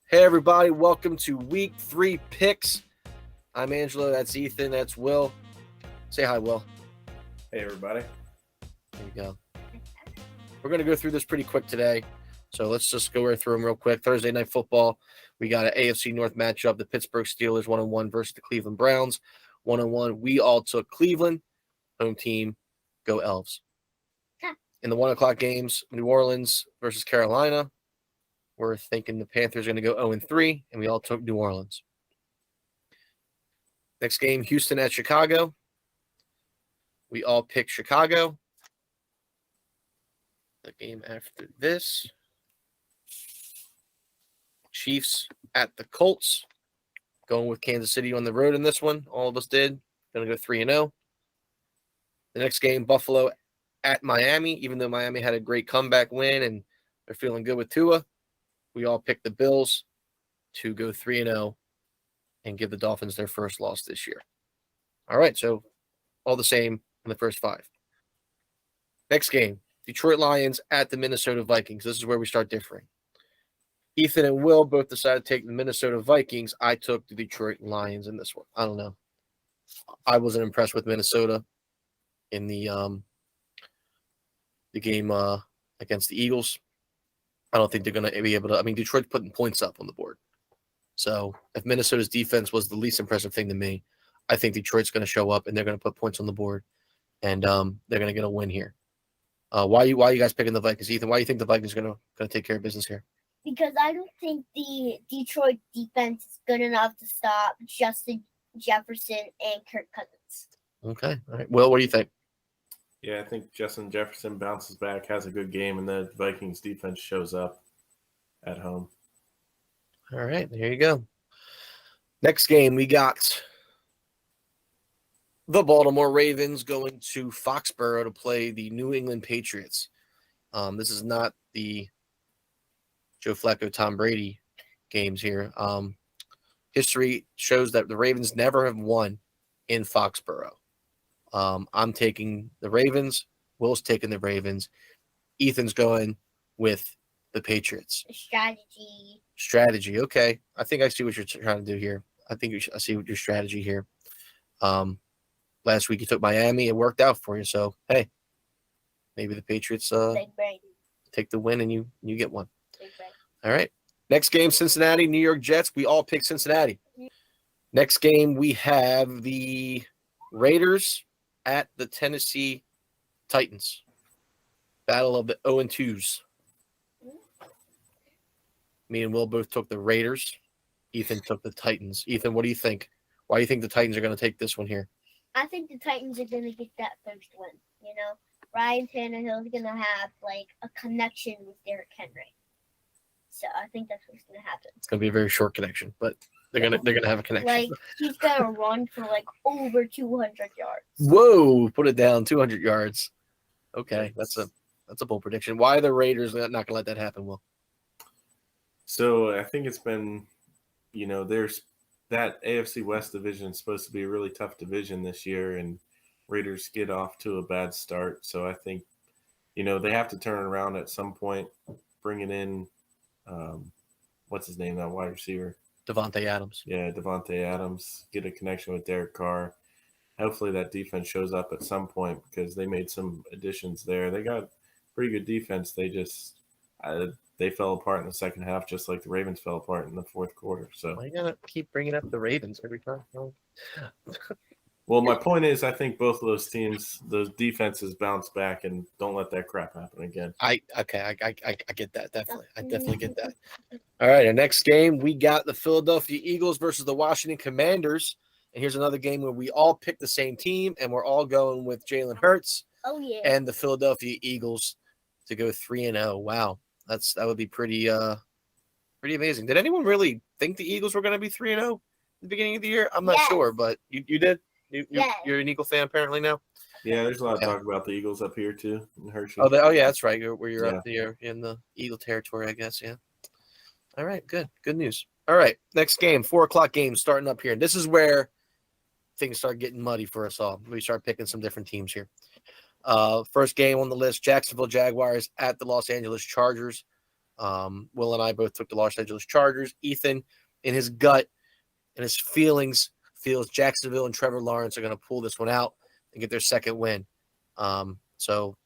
Hey, everybody. Welcome to Week 3 Picks. I'm Angelo. That's Ethan. That's Will. Say hi, Will. Hey, everybody. There you go. We're going to go through this pretty quick today. So let's just go right through them real quick. Thursday Night Football. We got an AFC North matchup. The Pittsburgh Steelers 1-1 versus the Cleveland Browns 1-1. We all took Cleveland. Home team. Go Elves. In the 1 o'clock games, New Orleans versus Carolina. We're thinking the Panthers are going to go 0-3, and we all took New Orleans. Next game, Houston at Chicago. We all picked Chicago. The game after this, Chiefs at the Colts. Going with Kansas City on the road in this one. All of us did. Going to go 3-0. The next game, Buffalo at Miami. Even though Miami had a great comeback win and they're feeling good with Tua, we all picked the Bills to go 3-0 and give the Dolphins their first loss this year. All right, so all the same in the first 5. Next game, Detroit Lions at the Minnesota Vikings. This is where we start differing. Ethan and Will both decided to take the Minnesota Vikings. I took the Detroit Lions in this one. I don't know. I wasn't impressed with Minnesota in the game against the Eagles. I don't think they're going to be able to. I mean, Detroit's putting points up on the board. So if Minnesota's defense was the least impressive thing to me, I think Detroit's going to show up and they're going to put points on the board, and they're going to get a win here. Why are you guys picking the Vikings, Ethan? Why do you think the Vikings are going to take care of business here? Because I don't think the Detroit defense is good enough to stop Justin Jefferson and Kirk Cousins. Okay. All right. Will, what do you think? Yeah, I think Justin Jefferson bounces back, has a good game, and the Vikings defense shows up at home. All right. There you go. Next game, we got the Baltimore Ravens going to Foxborough to play the New England Patriots. This is not the Joe Flacco, Tom Brady games here. History shows that the Ravens never have won in Foxborough. I'm taking the Ravens. Will's taking the Ravens. Ethan's going with the Patriots. Strategy. Okay. I think I see what you're trying to do here. I see what your strategy here. Last week you took Miami. It worked out for you. So, hey, maybe the Patriots take the win and you get one. All right. Next game, Cincinnati, New York Jets. We all picked Cincinnati. Next game, we have the Raiders at the Tennessee Titans. Battle of the 0-2s. Me and Will both took the Raiders. Ethan took the Titans. Ethan, what do you think? Why do you think the Titans are going to take this one here? I think the Titans are going to get that first win. You know, Ryan Tannehill is going to have like a connection with Derrick Henry. So I think that's what's going to happen. It's going to be a very short connection, but they're going to have a connection. Like he's going to run for like over 200 yards. Whoa! Put it down, 200 yards. Okay, that's a bold prediction. Why are the Raiders not going to let that happen, Will? So I think it's been, there's that AFC West division is supposed to be a really tough division this year, and Raiders get off to a bad start. So I think, they have to turn it around at some point, bringing in, what's his name, that wide receiver? Devontae Adams. Yeah, Devontae Adams. Get a connection with Derek Carr. Hopefully that defense shows up at some point because they made some additions there. They got pretty good defense. They just they fell apart in the second half, just like the Ravens fell apart in the fourth quarter. So why you gotta keep bringing up the Ravens every time? Well, my point is, I think both of those teams, those defenses bounce back and don't let that crap happen again. I get that, definitely. I definitely get that. All right, our next game, we got the Philadelphia Eagles versus the Washington Commanders. And here's another game where we all pick the same team, and we're all going with Jalen Hurts and the Philadelphia Eagles to go 3-0. Wow, that would be pretty amazing. Did anyone really think the Eagles were going to be 3-0 at the beginning of the year? I'm not sure, but you did. You're an Eagle fan apparently now. Yeah, there's a lot of talk about the Eagles up here too in Hershey. Oh yeah, that's right. You're up there in the Eagle territory, I guess. Yeah. All right, good news. All right, next game, 4:00 game starting up here. This is where things start getting muddy for us all. We start picking some different teams here. First game on the list: Jacksonville Jaguars at the Los Angeles Chargers. Will and I both took the Los Angeles Chargers. Ethan, in his gut and his feelings, feels Jacksonville and Trevor Lawrence are going to pull this one out and get their second win. So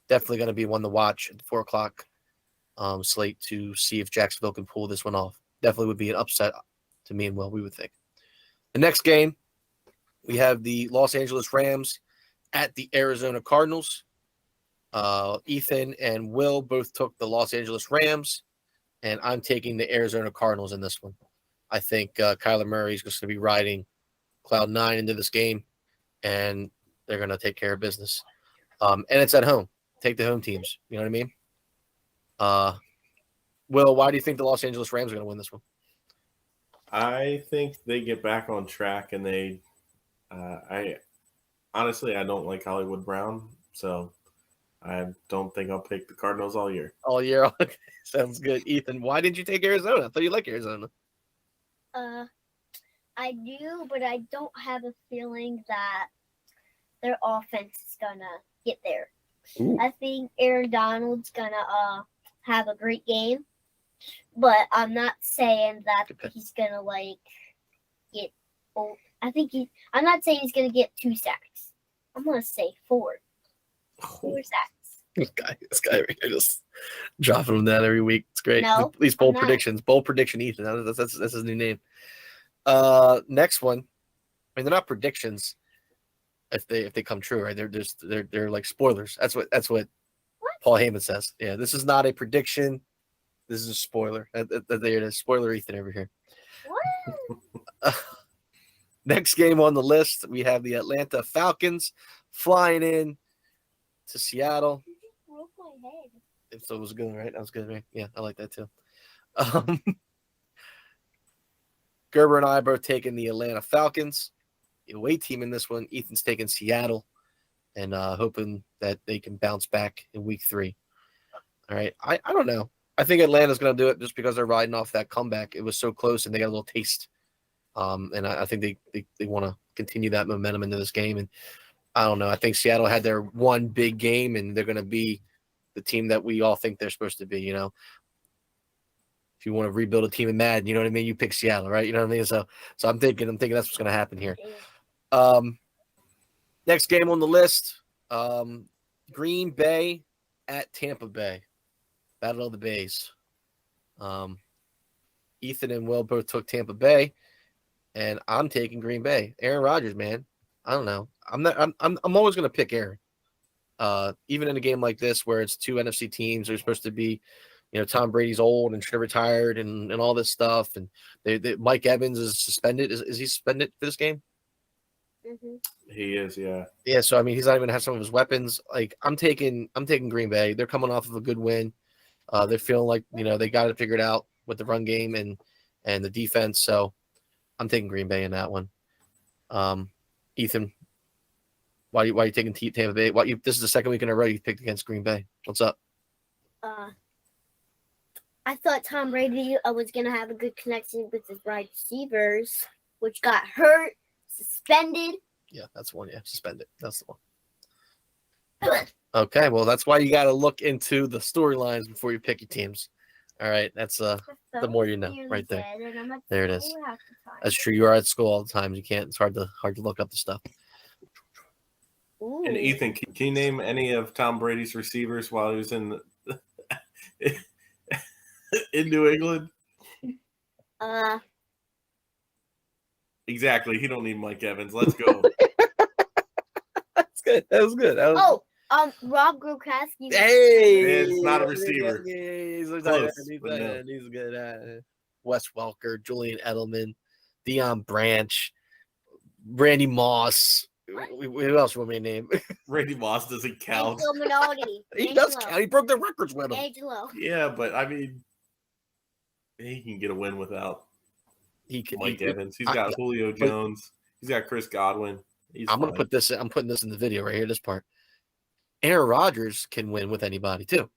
definitely going to be one to watch at the 4 o'clock slate to see if Jacksonville can pull this one off. Definitely would be an upset to me and Will, we would think. The next game, we have the Los Angeles Rams at the Arizona Cardinals. Ethan and Will both took the Los Angeles Rams, and I'm taking the Arizona Cardinals in this one. I think Kyler Murray is just going to be riding cloud 9 into this game, and they're going to take care of business. And it's at home. Take the home teams. You know what I mean? Will, why do you think the Los Angeles Rams are going to win this one? I think they get back on track, and they. I honestly, I don't like Hollywood Brown, so I don't think I'll pick the Cardinals all year. All year? Okay. Sounds good. Ethan, why did you take Arizona? I thought you liked Arizona. I do, but I don't have a feeling that their offense is gonna get there. Ooh. I think Aaron Donald's gonna have a great game, but I'm not saying that he's gonna get. I'm not saying he's gonna get 2 sacks. I'm gonna say 4. 4 sacks. This guy right here just dropping them down every week. It's great. No, These bold predictions. Bold prediction, Ethan. That's his new name. Next one. I mean, they're not predictions if they come true, right? They're like spoilers. That's what Paul Heyman says. Yeah, this is not a prediction. This is a spoiler. There it is. Spoiler Ethan over here. What? Next game on the list, we have the Atlanta Falcons flying in to Seattle. You just broke my head. If so, it was good, right? That was good, right? Yeah, I like that too. Gerber and I are both taking the Atlanta Falcons, the away team in this one. Ethan's taking Seattle, and hoping that they can bounce back in week 3. All right, I don't know. I think Atlanta's going to do it just because they're riding off that comeback. It was so close, and they got a little taste. And I think they want to continue that momentum into this game. And I don't know. I think Seattle had their one big game, and they're going to be the team that we all think they're supposed to be. You know, if you want to rebuild a team in Madden, you know what I mean. You pick Seattle, right? You know what I mean. So I'm thinking that's what's going to happen here. Next game on the list, Green Bay at Tampa Bay, Battle of the Bays. Ethan and Will both took Tampa Bay, and I'm taking Green Bay. Aaron Rodgers, man. I don't know. I'm always going to pick Aaron. Even in a game like this where it's 2 NFC teams, they're supposed to be, Tom Brady's old and should have retired and all this stuff. And Mike Evans is suspended. Is he suspended for this game? Mm-hmm. He is, yeah. Yeah, so I mean, he's not even gonna have some of his weapons. Like I'm taking Green Bay. They're coming off of a good win. They're feeling like they got it figured out with the run game and the defense. So I'm taking Green Bay in that one. Ethan, why are you taking Tampa Bay? This is the second week in a row you picked against Green Bay. What's up? I thought Tom Brady was gonna have a good connection with his wide receivers, which got hurt, suspended. Yeah, that's one. Yeah, suspended. That's the one. Okay, well, that's why you got to look into the storylines before you pick your teams. All right, that's the more you know, right there. There it is. That's true. You are at school all the time. You can't. It's hard to look up the stuff. Ooh. And Ethan, can you name any of Tom Brady's receivers while he was in New England? Exactly. He don't need Mike Evans. Let's go. That's good. That was good. Rob Gronkowski. Hey, it's not a receiver. He's Close, good. He's good. Wes Welker, Julian Edelman, Deion Branch, Randy Moss. Who else will we name? Randy Moss doesn't count. Angelo Minardi. He does count. He broke the records with him. Angelo. Yeah, but I mean, he can get a win without Mike Evans. He's got Julio Jones. He's got Chris Godwin. I'm putting this in the video right here. This part. Aaron Rodgers can win with anybody too.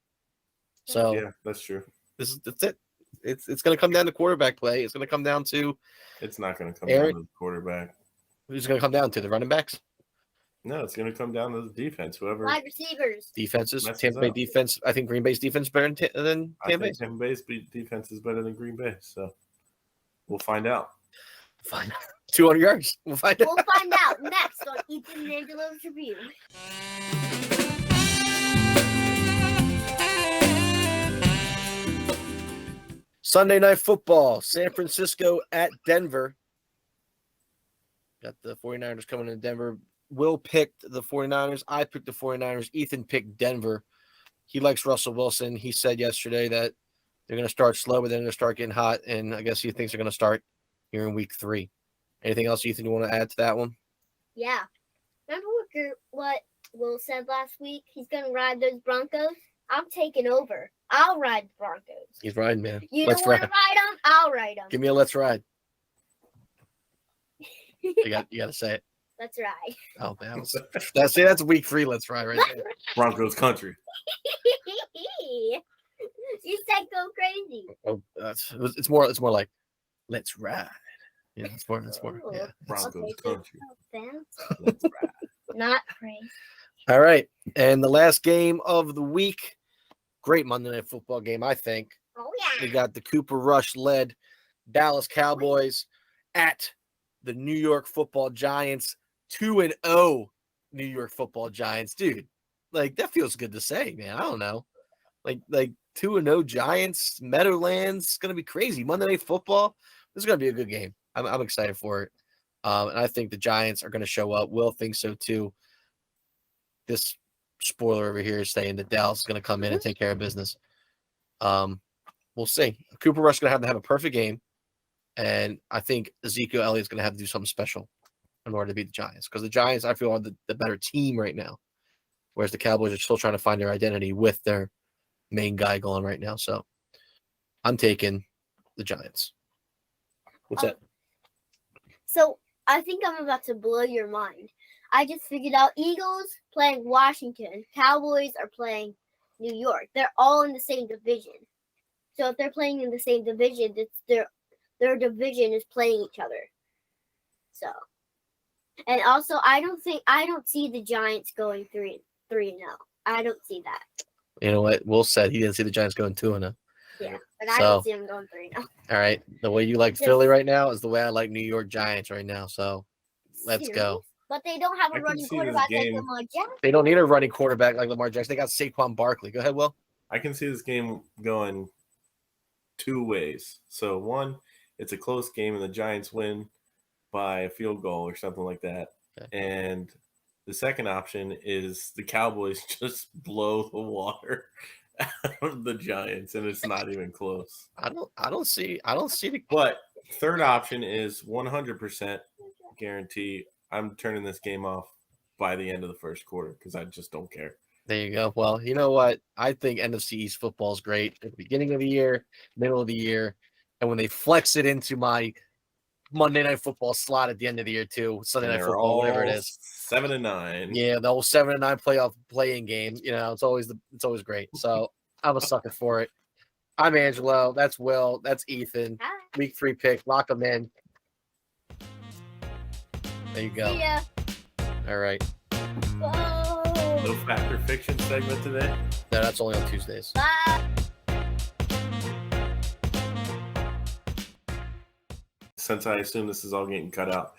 So yeah, that's true. That's it. It's going to come down to quarterback play. It's going to come down to. It's not going to come down to the quarterback. Who's going to come down to the running backs? No, it's going to come down to the defense. Whoever Wide receivers. Defenses. Messes Tampa Bay up. defense. I think Green Bay's defense better than I Tampa think Bay's. Tampa Bay's defense is better than Green Bay. So we'll find out. Fine. 200 yards. We'll find out. We'll find out next on Ethan and Angelo's review. Sunday Night Football. San Francisco at Denver. Got the 49ers coming to Denver. Will picked the 49ers. I picked the 49ers. Ethan picked Denver. He likes Russell Wilson. He said yesterday that they're going to start slow, but then they're going to start getting hot. And I guess he thinks they're going to start here in week 3. Anything else, Ethan, you want to add to that one? Yeah. Remember what Will said last week? He's going to ride those Broncos. I'm taking over. I'll ride the Broncos. He's riding, man. You Let's don't want to ride. ride them? I'll ride them. Give me a let's ride. You got to say it. Let's ride. Oh, man. That's week 3. Let's ride right there. Broncos country. You said go crazy. Oh, it's more like let's ride. Yeah, it's more. Yeah. Broncos Okay, country. Fancy. Let's ride. Not crazy. All right, and the last game of the week, great Monday Night Football game, I think. Oh We yeah. got the Cooper Rush led Dallas Cowboys at the New York Football Giants, 2-0 New York Football Giants, dude. Like that feels good to say, man. I don't know, like 2-0 Giants, Meadowlands. It's gonna be crazy. Monday Night Football. This is gonna be a good game. I'm excited for it, and I think the Giants are gonna show up. Will thinks so too. This spoiler over here is saying that Dallas is gonna come in and take care of business. We'll see. Cooper Rush is gonna have to have a perfect game, and I think Ezekiel Elliott's gonna have to do something special in order to beat the Giants, because the Giants, I feel, are the better team right now, whereas the Cowboys are still trying to find their identity with their main guy going right now. So I'm taking the Giants. What's that? So I think I'm about to blow your mind. I just figured out Eagles playing Washington. Cowboys are playing New York. They're all in the same division. So if they're playing in the same division, it's their division is playing each other. So, and also I don't see the Giants going 3-0. I don't see that. You know what? Will said he didn't see the Giants going 2-0. Yeah, but I So- don't see them going 3-0. All right. The way you like Just- Philly right now is the way I like New York Giants right now. So let's Serious? go. But they don't have I a can running see this quarterback like game- Lamar Jackson. They don't need a running quarterback like Lamar Jackson. They got Saquon Barkley. Go ahead, Will. I can see this game going 2 ways. So one, it's a close game and the Giants win by a field goal or something like that. Okay. And the second option is the Cowboys just blow the water out of the Giants and it's not even close. I don't see the But third option is 100% guarantee I'm turning this game off by the end of the first quarter because I just don't care. There you go. Well, you know what? I think NFC East football is great at the beginning of the year, middle of the year, and when they flex it into my Monday Night Football slot at the end of the year too, Sunday And Night they're Football, whatever it all is. 7-9. Yeah, the whole 7-9 playoff playing game. You know, it's always great. So I'm a sucker for it. I'm Angelo. That's Will. That's Ethan. Hi. Week 3 pick. Lock them in. There you go. See ya. All right. Whoa. No fact or fiction segment today. No, that's only on Tuesdays. Bye. Since I assume this is all getting cut out,